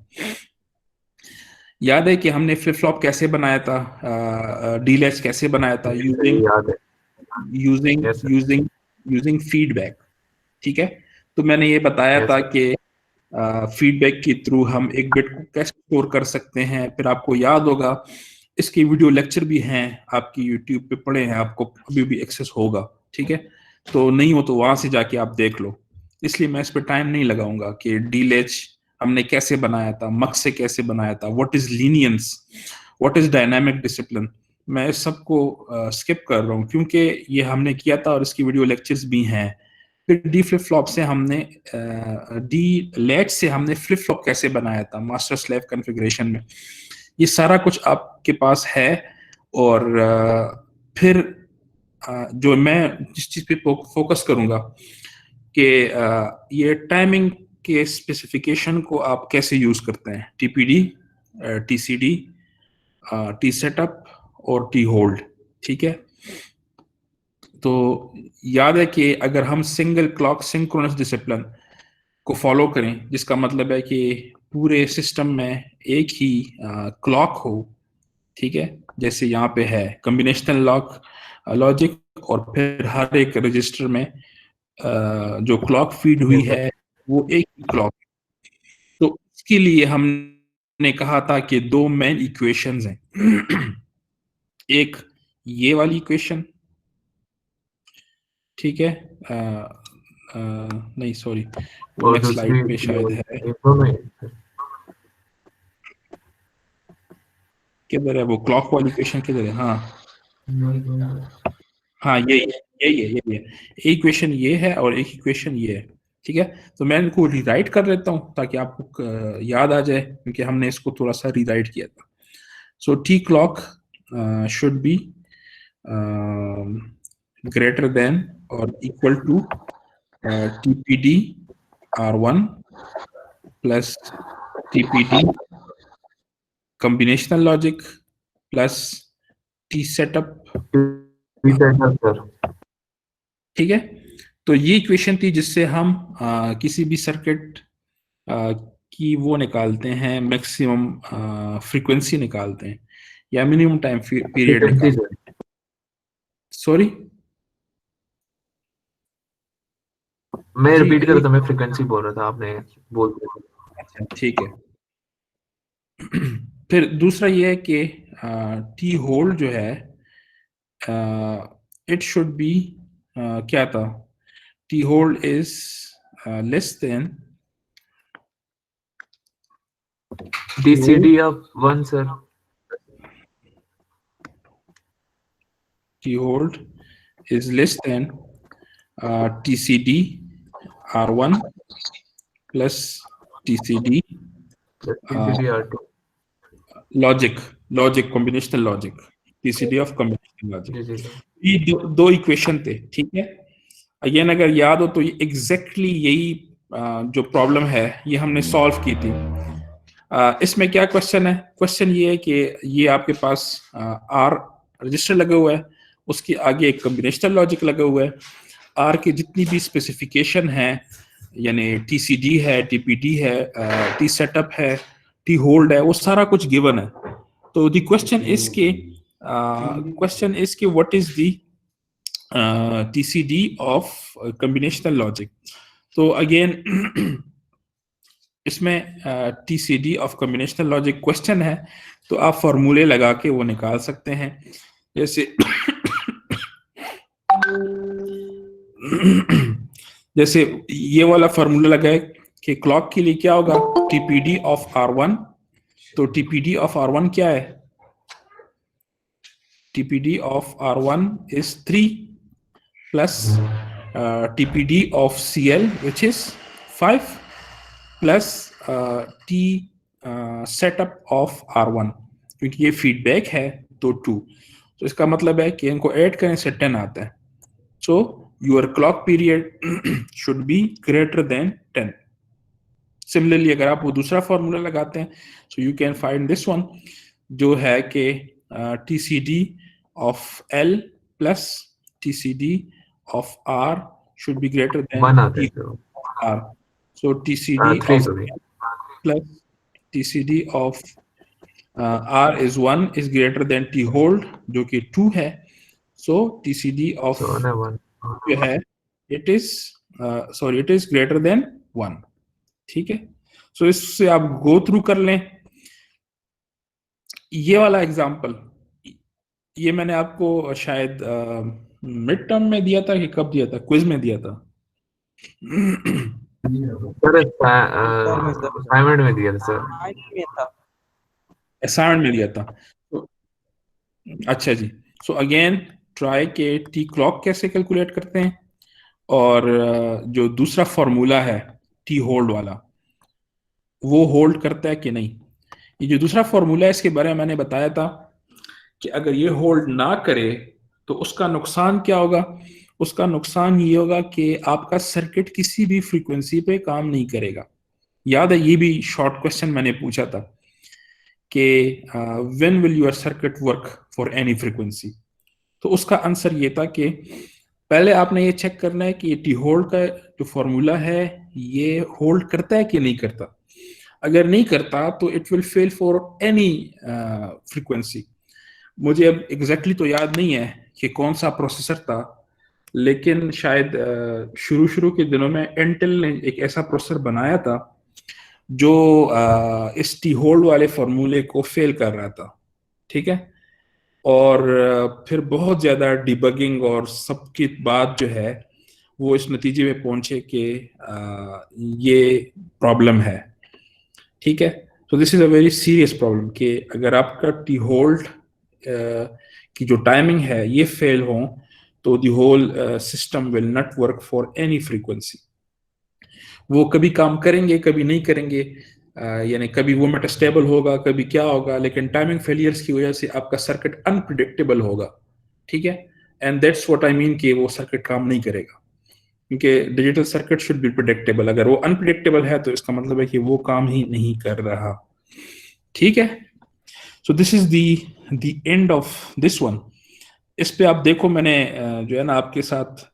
याद है कि हमने फ्लिप फ्लॉप कैसे बनाया था, डीलैच कैसे बनाया था, यूजिंग याद है। Using yes sir. Using using feedback, ठीक है। तो मैंने ये बताया यस था सर। कि फीडबैक के थ्रू हम एक बिट को कैसे स्टोर कर सकते हैं। फिर आपको याद होगा इसके वीडियो लेक्चर भी हैं आपकी यूट्यूब पे पड़े हैं, आपको अभी भी एक्सेस होगा, ठीक है। तो नहीं हो तो वहां से जाके आप देख लो। इसलिए मैं इस पर टाइम नहीं लगाऊंगा कि डीलेच हमने कैसे बनाया था, मक से कैसे बनाया था, what is lenience, what is dynamic discipline. मैं इस सबको स्किप कर रहा हूँ क्योंकि ये हमने किया था और इसकी वीडियो लेक्चर्स भी हैं। फिर डी फ्लिप फ्लॉप से हमने डी लेट से हमने फ्लिप फ्लॉप कैसे बनाया था मास्टर स्लेव कॉन्फ़िगरेशन में, ये सारा कुछ आपके पास है। और फिर जो मैं जिस चीज पे फोकस करूंगा कि ये टाइमिंग के स्पेसिफिकेशन को आप कैसे यूज करते हैं, टीपीडी, टीसीडी, टी सेटअप और टी होल्ड, ठीक है। तो याद है कि अगर हम सिंगल क्लॉक सिंक्रोनस डिसिप्लिन को फॉलो करें, जिसका मतलब है कि पूरे सिस्टम में एक ही क्लॉक हो, ठीक है, जैसे यहाँ पे है कॉम्बिनेशनल लॉक लॉजिक, और फिर हर एक रजिस्टर में जो क्लॉक फीड हुई यस सर। है वो एक ही क्लॉक। तो इसके लिए हमने कहा था कि दो मेन इक्वेशंस हैं एक ये वाली इक्वेशन, ठीक है, नहीं सॉरी, वो और नेक्स्ट दूसरी स्लाइड पे शायद है। दोनों ही सर। किधर है वो क्लॉक वाली इक्वेशन, किधर है? हाँ हाँ, ये एक इक्वेशन ये है और एक इक्वेशन ये है, ठीक है। तो मैं इनको रीराइट कर लेता हूँ ताकि आपको याद आ जाए, क्योंकि हमने इसको थोड़ा सा रीराइट किया था। So T clock should be greater than और equal to TPD R1 plus TPD combinational logic plus T setup, sir. ठीक है। तो ये इक्वेशन थी जिससे हम किसी भी सर्किट की वो निकालते हैं, मैक्सिमम फ्रीक्वेंसी निकालते हैं या मिनिमम टाइम पीरियड फ्रीक्वेंसी निकालते सर। हैं। सॉरी मैं जी, रिपीट कर रहा था, मैं फ्रीक्वेंसी बोल रहा था, आपने बोल दिया। अच्छा ठीक है। फिर दूसरा ये है कि टी होल्ड जो है इट शुड बी क्या था, T hold is less than DCD of 1 sir. T hold is less than TCD R1 plus TCD DCD R2। Logic combinational logic, TCD of combinational logic. जी जी। ये दो equation थे, ठीक है। अगेन अगर याद हो तो ये एग्जैक्टली यही जो प्रॉब्लम है ये हमने सॉल्व की थी। इसमें क्या क्वेश्चन है, क्वेश्चन ये है कि ये आपके पास आर रजिस्टर लगा हुआ है, उसके आगे एक कॉम्बिनेशनल लॉजिक लगा हुआ है। आर के जितनी भी स्पेसिफिकेशन है, यानी टीसीडी है, टीपीडी है, टी सेटअप है, टी होल्ड है, वो सारा कुछ गिवन है। तो द क्वेश्चन इज के what is the TCD of combinational logic. तो अगेन इसमें TCD of combinational logic question है, तो आप फॉर्मूले लगा के वो निकाल सकते हैं। जैसे जैसे ये वाला फॉर्मूला लगाए कि क्लॉक के लिए क्या होगा, टीपीडी ऑफ R1। तो टीपीडी ऑफ R1 क्या है, TPD of R1 is 3 plus TPD of CL which is 5 plus T setup of R1, क्योंकि ये फीडबैक है तो 2। तो इसका मतलब है कि इनको ऐड करें से 10 आता है। So your clock period should be greater then 10। Similarly अगर आप वो दूसरा फॉर्मूला लगाते हैं, so you can find this one, जो है कि TCD of L plus TCD of R should be greater than 1 आता है T R. So TCD 3 of sorry plus TCD of R is 1 is greater than T hold, जो कि 2 है। So TCD of so 1 जो है it is greater than 1। ठीक है, so इससे आप गो थ्रू कर लें। ये वाला एग्जांपल ये मैंने आपको शायद मिड टर्म में दिया था कि कब दिया था, क्विज में दिया था। सर असाइनमेंट में दिया था सर, असाइनमेंट में दिया था। तो अच्छा जी, सो अगेन ट्राई के टी क्लॉक कैसे कैलकुलेट करते हैं, और जो दूसरा फॉर्मूला है टी होल्ड वाला, वो होल्ड करता है कि नहीं। ये जो दूसरा फॉर्मूला है इसके बारे में मैंने बताया था कि अगर ये होल्ड ना करे तो उसका नुकसान क्या होगा। उसका नुकसान ये होगा कि आपका सर्किट किसी भी फ्रीक्वेंसी पे काम नहीं करेगा। याद है, ये भी शॉर्ट क्वेश्चन मैंने पूछा था कि when will your circuit work for any frequency. तो उसका आंसर ये था कि पहले आपने ये चेक करना है कि ये टी होल्ड का जो फॉर्मूला है ये होल्ड करता है कि नहीं करता। अगर नहीं करता तो it will fail for any frequency. मुझे अब एग्जैक्टली तो याद नहीं है कि कौन सा प्रोसेसर था, लेकिन शायद शुरू शुरू के दिनों में इंटेल ने एक ऐसा प्रोसेसर बनाया था जो इस टी होल्ड वाले फॉर्मूले को फेल कर रहा था। ठीक है, और फिर बहुत ज़्यादा डिबगिंग और सबके बाद जो है वो इस नतीजे में पहुंचे कि ये प्रॉब्लम है। ठीक है, तो this is a very serious problem कि अगर आपका टी होल्ड की जो टाइमिंग है ये फेल हो तो the whole system will not work for any frequency. वो कभी काम करेंगे कभी नहीं करेंगे, यानी कभी वो मेटास्टेबल होगा कभी क्या होगा, लेकिन टाइमिंग फेलियर्स की वजह से आपका सर्किट अनप्रिडिक्टेबल होगा। ठीक है, and that's what I mean कि वो सर्किट काम नहीं करेगा, क्योंकि digital circuit should be predictable. अगर वो अनप्रिडिक्टेबल है तो इसका मतलब है कि वो काम ही नहीं कर रहा। ठीक है, so this is the end of this one. इस पे आप देखो मैंने जो है ना आपके साथ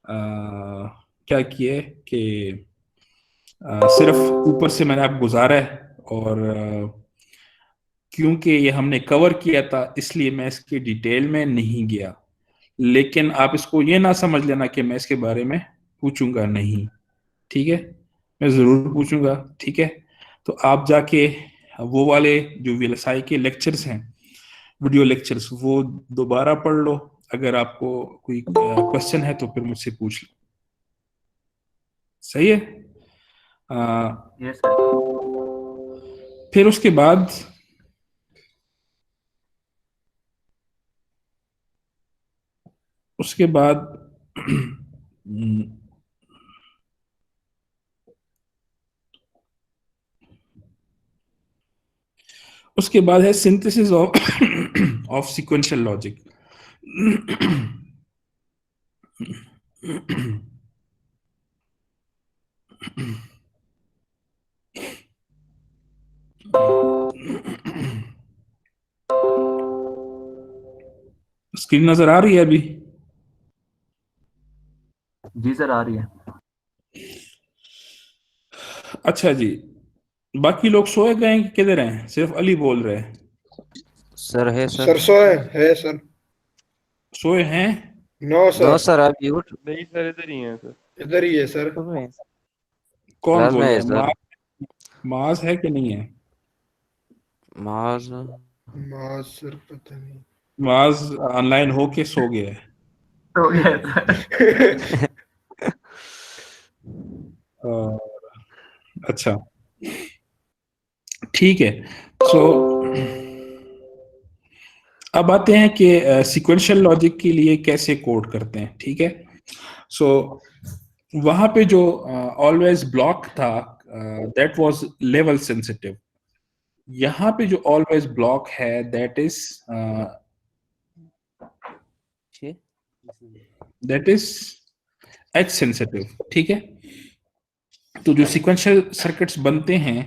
क्या किया है कि सिर्फ ऊपर से मैंने आप गुजारा है, और क्योंकि ये हमने कवर किया था इसलिए मैं इसके डिटेल में नहीं गया। लेकिन आप इसको ये ना समझ लेना कि मैं इसके बारे में पूछूंगा नहीं। ठीक है, मैं ज़रूर पूछूंगा। ठीक है, तो आप जाके वो वाले जो VLSI के लेक्चर्स हैं, वीडियो लेक्चर्स, वो दोबारा पढ़ लो। अगर आपको कोई क्वेश्चन है तो फिर मुझसे पूछ लो। सही है। Yes sir. फिर उसके बाद उसके बाद उसके बाद है synthesis of sequential logic. Screen नजर आ रही है अभी? जी सर, आ रही है। अच्छा जी, बाकी लोग सोए गए हैं कि किधर हैं? सिर्फ अली बोल रहे हैं सर है सर। सरसों है सर। सोए हैं। नो नो सर, सर, अभी उठ नहीं सर, इधर ही है सर। इधर ही है सर। कौन क्लास में बोल रहा है है? सर। माज है कि नहीं है? माज। माँ सर पता नहीं। माज ऑनलाइन होके सो गया है। तो ये सर। और अच्छा, ठीक है। सो अब आते हैं कि सीक्वेंशियल लॉजिक के लिए कैसे कोड करते हैं। ठीक है, सो वहां पे जो ऑलवेज ब्लॉक था, दैट वाज लेवल सेंसिटिव। यहाँ पे जो ऑलवेज ब्लॉक है दैट इज एज सेंसिटिव। ठीक है, तो जो सीक्वेंशियल सर्किट्स बनते हैं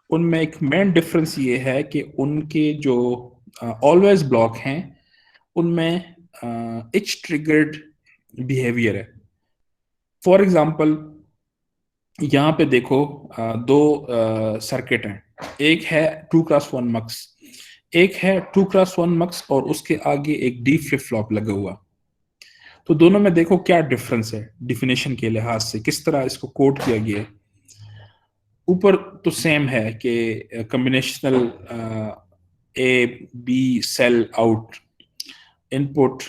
उनमें एक मेन डिफरेंस ये है कि उनके जो ऑलवेज ब्लॉक हैं उनमें इच ट्रिगर्ड बिहेवियर है। फॉर एग्जांपल यहाँ पे देखो, दो सर्किट हैं। एक है 2x1 मक्स, एक है 2x1 मक्स और उसके आगे एक डी फ्लिप फ्लॉप लगा हुआ। तो दोनों में देखो क्या डिफरेंस है डिफिनेशन के लिहाज से, किस तरह इसको कोड किया गया है। ऊपर तो सेम है कि combinational A B cell out input,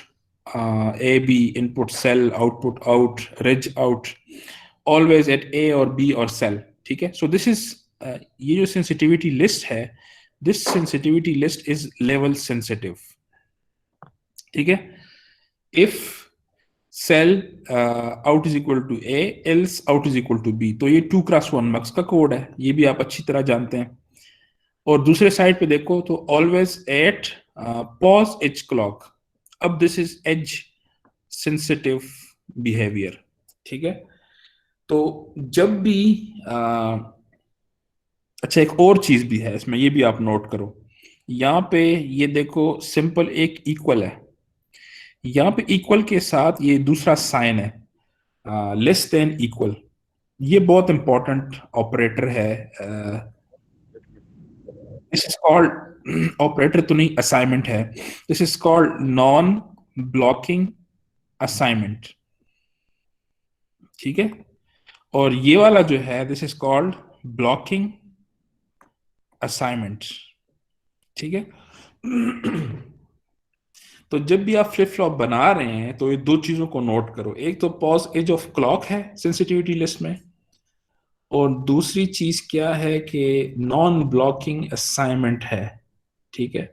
A B input cell output out reg out always at A और बी और सेल। ठीक है, सो दिस इज ये जो सेंसिटिविटी लिस्ट है, this sensitivity list is level sensitive. ठीक है, if sel out is equal to A else out is equal to B, तो ये 2x1 मक्स का कोड है, ये भी आप अच्छी तरह जानते हैं। और दूसरे साइड पे देखो तो always at pause edge clock, अब this is edge sensitive behaviour. ठीक है, तो जब भी अच्छा, एक और चीज भी है इसमें, ये भी आप नोट करो। यहाँ पे ये देखो सिंपल एक इक्वल है, यहाँ पे इक्वल के साथ ये दूसरा साइन है लेस देन इक्वल। ये बहुत इंपॉर्टेंट ऑपरेटर है। दिस इज कॉल्ड ऑपरेटर तो नहीं, असाइनमेंट है। This is called non blocking assignment. ठीक है, और ये वाला जो है this is called blocking assignment. ठीक है, तो जब भी आप फ्लिप फ्लॉप बना रहे हैं तो ये दो चीजों को नोट करो। एक तो पॉज एज ऑफ क्लॉक है सेंसिटिविटी लिस्ट में, और दूसरी चीज क्या है कि नॉन ब्लॉकिंग असाइनमेंट है। ठीक है,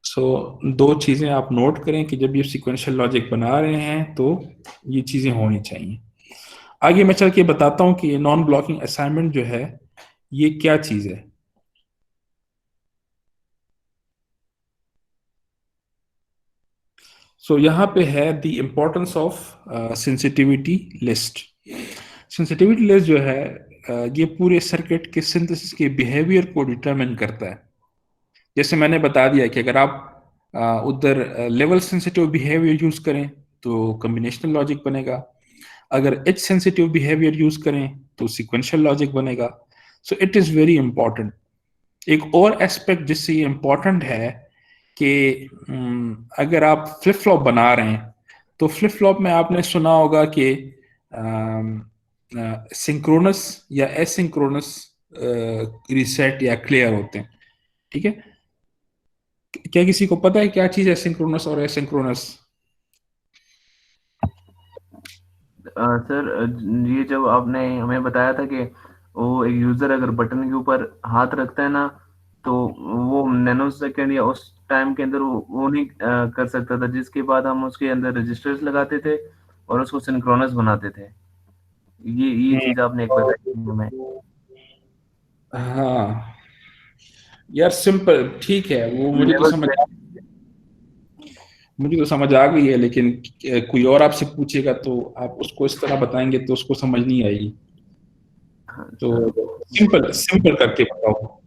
सो दो चीजें आप नोट करें कि जब ये सीक्वेंशियल लॉजिक बना रहे हैं तो ये चीजें होनी चाहिए। आगे मैं चल के बताता हूं कि नॉन ब्लॉकिंग असाइनमेंट जो है ये क्या चीज है। सो यहाँ पे है the importance of sensitivity list. Sensitivity list जो है ये पूरे सर्किट के सिंथेसिस के बिहेवियर को डिटरमिन करता है। जैसे मैंने बता दिया कि अगर आप उधर लेवल सेंसिटिव बिहेवियर यूज करें तो कॉम्बिनेशनल लॉजिक बनेगा, अगर एज सेंसिटिव बिहेवियर यूज करें तो सीक्वेंशियल लॉजिक बनेगा। So it is very important. एक और एस्पेक्ट जिससे ये इंपॉर्टेंट है कि अगर आप फ्लिप फ्लॉप बना रहे हैं तो फ्लिप फ्लॉप में आपने सुना होगा कि सिंक्रोनस या एसिंक्रोनस रीसेट या क्लियर होते हैं। ठीक है, क्या किसी को पता है क्या चीज है सिंक्रोनस और एसिंक्रोनस? सर, ये जब आपने हमें बताया था कि वो एक यूजर अगर बटन के ऊपर हाथ रखता है ना, तो वो नैनो सेकंड या उस टाइम के अंदर वो नहीं कर सकता था, जिसके बाद हम उसके अंदर रजिस्टर्स लगाते थे और उसको सिंक्रोनस बनाते थे। ये चीज आपने एक बताई थी हमें। हाँ यार, सिंपल ठीक है, वो लेवल मुझे तो समझ आ गई है, लेकिन कोई और आपसे पूछेगा तो आप उसको इस तरह बताएंगे तो उसको समझ नहीं आएगी। तो सिंपल सिंपल करके बताओ।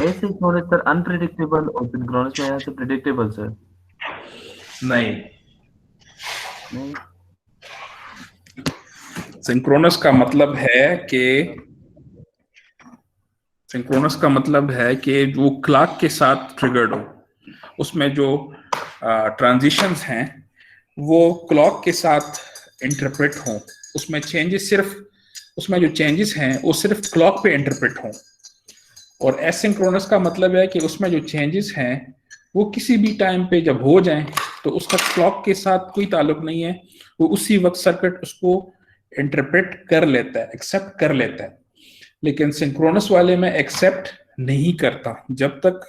एसिंक्रोनस सर अनप्रिडिक्टेबल और सिंक्रोनस में है सर प्रिडिक्टेबल सर। नहीं, नहीं सिंक्रोनस का मतलब है कि सिंक्रोनस का मतलब है कि वो क्लॉक के साथ ट्रिगर्ड हो, उसमें जो ट्रांजिशंस हैं वो क्लॉक के साथ इंटरप्रेट हों, उसमें चेंजेस सिर्फ उसमें जो चेंजेस हैं वो सिर्फ क्लॉक पे इंटरप्रेट हों। और एसिंक्रोनस का मतलब है कि उसमें जो चेंजेस हैं वो किसी भी टाइम पे जब हो जाएं तो उसका क्लॉक के साथ कोई ताल्लुक नहीं है, वो उसी वक्त सर्किट उसको इंटरप्रेट कर लेता है, एक्सेप्ट कर लेता है। लेकिन सिंक्रोनस वाले में एक्सेप्ट नहीं करता जब तक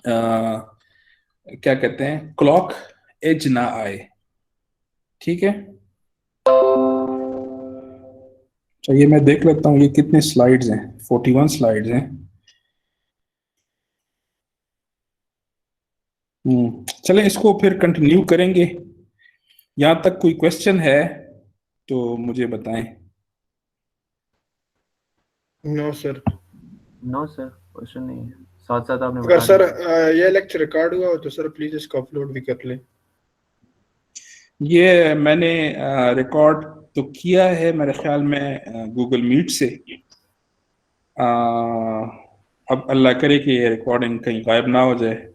क्या कहते हैं क्लॉक एज ना आए। ठीक है, चलिए मैं देख लेता हूँ ये कितने स्लाइड्स हैं। 41 स्लाइड्स हैं। चलें इसको फिर कंटिन्यू करेंगे। यहाँ तक कोई क्वेश्चन है तो मुझे बताएं। No sir. No sir question नहीं है, साथ साथ आपने अगर बता सर दिया। ये लेक्चर रिकॉर्ड हुआ हो तो सर प्लीज इसको अपलोड भी कर लें। ये मैंने रिकॉर्ड तो किया है मेरे ख्याल में गूगल मीट से। अ, अब अल्लाह करे कि ये रिकॉर्डिंग कहीं गायब ना हो जाए।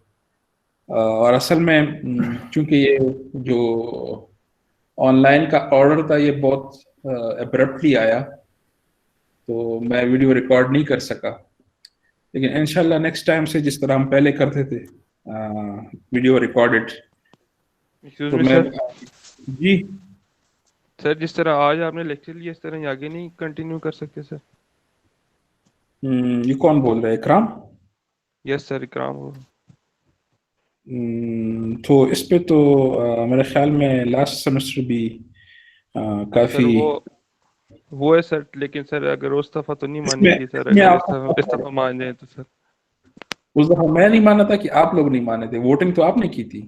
और असल में चूंकि ये जो ऑनलाइन का ऑर्डर था ये बहुत अब्रप्टली आया तो मैं वीडियो रिकॉर्ड नहीं कर सका। लेकिन इंशाल्लाह नेक्स्ट टाइम से जिस तरह हम पहले करते थे वीडियो रिकॉर्डेड, एक्सक्यूज तो मी मैं सर। जी सर जिस तरह आज आपने लेक्चर लिया इस तरह ही आगे नहीं कंटिन्यू कर सकते सर? ये कौन बोल रहा है, इकराम? यस सर, इकराम हो। तो इस पे तो मेरे ख्याल में लास्ट सेमेस्टर भी सर काफी वो है सर, लेकिन सर अगर इस्तीफा तो नहीं इसमें मानेंगे सर, इसमें अगर आपको इस्तीफा इस्तीफा मान जाए तो सर। उस दफा मैं नहीं माना था कि आप लोग नहीं माने थे, वोटिंग तो आपने की थी।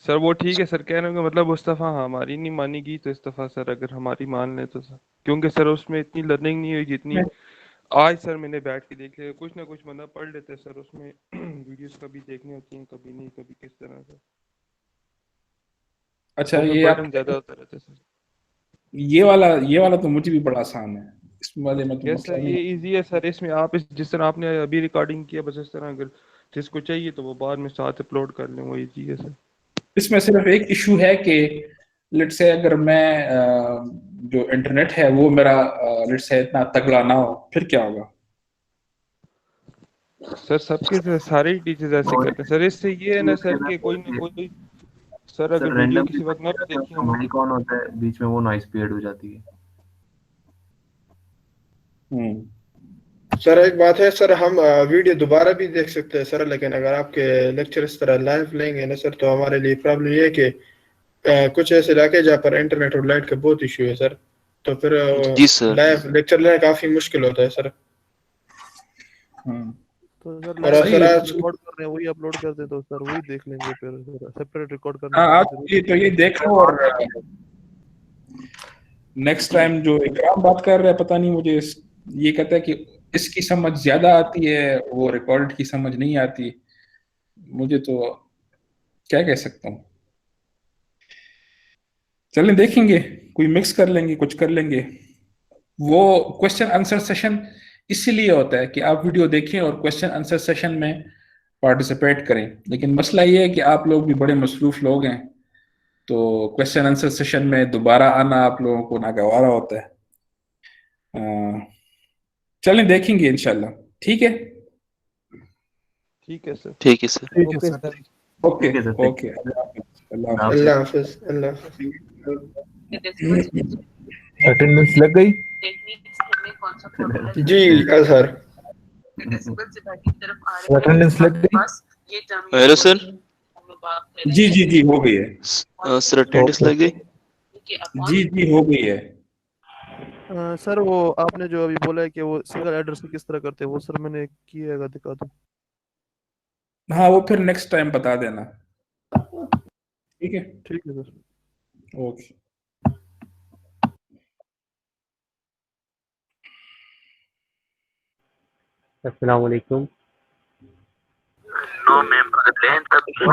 सर वो ठीक है सर, कहने का मतलब इस्तीफा हमारी नहीं मानेगी तो इस्तीफा सर अगर हमारी मान ले तो सर, क्योंकि सर उसमें इतनी लर्निंग नहीं हुई जितनी आज सर मैंने बैठ के देख लिया। कुछ ना कुछ बंदा पढ़ लेते हैं सर उसमें वीडियोस कभी देखनी होती हैं कभी नहीं, कभी किस तरह से, अच्छा, वो फिर ये आप बर्डन ज्यादा होता रहता है सर। ये वाला तो मुझे भी बड़ा आसान है, इस वाले में तो यस मसला सर, नहीं। ये इजी है सर। इसमें आप जिस तरह आपने अभी रिकॉर्डिंग किया बस इस तरह अगर जिसको चाहिए तो वो बाद में साथ अपलोड कर लें, वो इजी है सर। इसमें सिर्फ एक इशू है कि लेट से अगर मैं जो इंटरनेट है वो मेरा लेट से इतना तगड़ा ना हो, फिर क्या होगा? सर सबके सारे ही टीचर्स ऐसे और करते हैं सर। इससे ये है ये ना सर कहना कि कोई ना चाहिए कोई सर अगर सर, वीडियो रैंडमली किसी वक्त ना भी देखी हो तो ना। माइक ऑन होता है बीच में, वो नॉइस क्रिएट हो जाती है। हम्म सर एक बात है सर, हम वीडियो दोबारा भी देख सकते हैं सर, लेकिन अगर आपके लेक्चर इस तरह लाइव लेंगे ना सर तो हमारे लिए प्रॉब्लम ये है कि कुछ ऐसे इलाके जहाँ पर इंटरनेट और लाइट का बहुत इशू है सर, तो फिर जी सर। लाइव लेक्चर लेना काफी मुश्किल होता है सर। हम्म तो सर और लाइव सही सर जो है। हम आज रिकॉर्ड कर रहे हैं वही अपलोड कर दें तो सर वही देख लेंगे, फिर सेपरेट रिकॉर्ड करने हाँ, की कोई आप जरूरत ये तो नहीं ये है। देख लो। और नेक्स्ट टाइम जो इकराम बात कर रहा है, पता नहीं मुझे ये कहता है कि इसकी समझ ज्यादा आती है, वो रिकॉर्ड की समझ नहीं आती। मुझे तो क्या कह सकता हूँ। चलें देखेंगे, कोई मिक्स कर लेंगे, कुछ कर लेंगे। वो क्वेश्चन आंसर सेशन इसीलिए होता है कि आप वीडियो देखें और क्वेश्चन आंसर सेशन में पार्टिसिपेट करें। लेकिन मसला ये है कि आप लोग भी बड़े मसरूफ लोग हैं, तो क्वेश्चन आंसर सेशन में दोबारा आना आप लोगों को नागवारा होता है। अ, चलें देखेंगे इंशाल्लाह। ठीक है। ठीक है सर। ठीक है सर। ठीक है ओके सर। सर। ओके ठीक है सर, ओके, अल्लाह हाफिज़, अल्लाह आप हाफिज़। अल्लाह हाफिज, अल्लाह हाफिज। अटेंडेंस लग गई। जी अजहर। अटेंडेंस लग गई। Hello sir. जी जी जी, हो गई है। Sir attendance okay. लग गई। जी जी, हो गई है। सर वो आपने जो अभी बोला है कि वो सिंगल एड्रेस किस तरह करते हैं वो सर मैंने किया है, दिखा दो। हाँ, वो फिर नेक्स्ट टाइम बता देना। ठीक है। ठीक है सर। ओके। अस्सलाम वालेकुम। no member of the